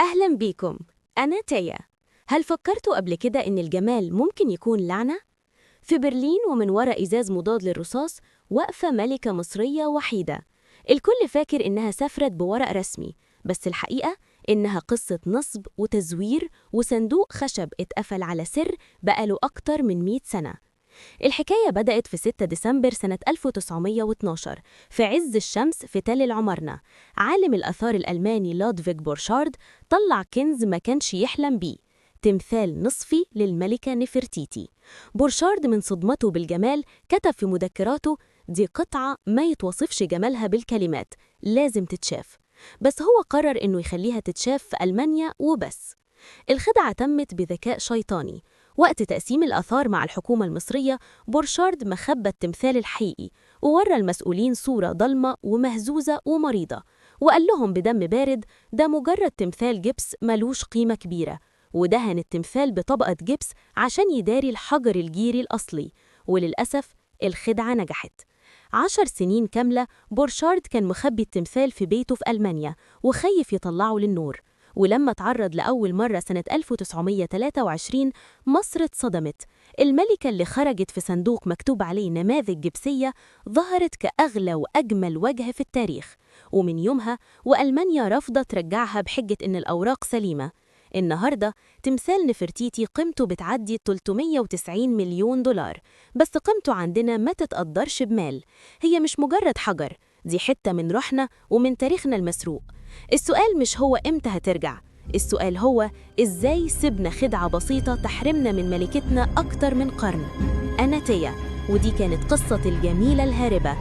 أهلا بيكم. أنا تايا. هل فكرتوا قبل كده إن الجمال ممكن يكون لعنة؟ في برلين ومن وراء إزاز مضاد للرصاص واقفة ملكة مصرية وحيدة. الكل فاكر إنها سافرت بورق رسمي، بس الحقيقة إنها قصة نصب وتزوير وصندوق خشب اتقفل على سر بقاله أكتر من 100 سنة. الحكاية بدأت في 6 ديسمبر سنة 1912 في عز الشمس في تل العمارنة. عالم الآثار الألماني لودفيج بورشارد طلع كنز ما كانش يحلم بيه، تمثال نصفي للملكة نفرتيتي. بورشارد من صدمته بالجمال كتب في مذكراته: دي قطعة ما يتوصفش جمالها بالكلمات، لازم تتشاف. بس هو قرر إنه يخليها تتشاف في ألمانيا وبس. الخدعة تمت بذكاء شيطاني. وقت تقسيم الآثار مع الحكومة المصرية، بورشارد مخبى التمثال الحقيقي وورى المسؤولين صورة ضلمة ومهزوزة ومريضة، وقال لهم بدم بارد: ده مجرد تمثال جبس ملوش قيمة كبيرة. ودهن التمثال بطبقة جبس عشان يداري الحجر الجيري الأصلي. وللأسف الخدعة نجحت. 10 سنين كاملة بورشارد كان مخبي التمثال في بيته في ألمانيا وخايف يطلعه للنور. ولما اتعرض لأول مرة سنة 1923 مصر اتصدمت. الملكة اللي خرجت في صندوق مكتوب عليه نماذج جبسية ظهرت كأغلى وأجمل وجه في التاريخ. ومن يومها وألمانيا رافضة ترجعها بحجة إن الأوراق سليمة. النهاردة تمثال نفرتيتي قيمته بتعدي 390 مليون دولار، بس قيمته عندنا ما تتقدرش بمال. هي مش مجرد حجر، دي حتة من روحنا ومن تاريخنا المسروق. السؤال مش هو إمتى هترجع، السؤال هو إزاي سيبنا خدعة بسيطة تحرمنا من ملكتنا أكتر من قرن. أنا تيا، ودي كانت قصة الجميلة الهاربة.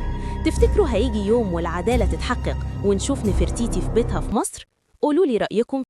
تفتكروا هيجي يوم والعدالة تتحقق ونشوف نفرتيتي في بيتها في مصر؟ قولوا لي رأيكم.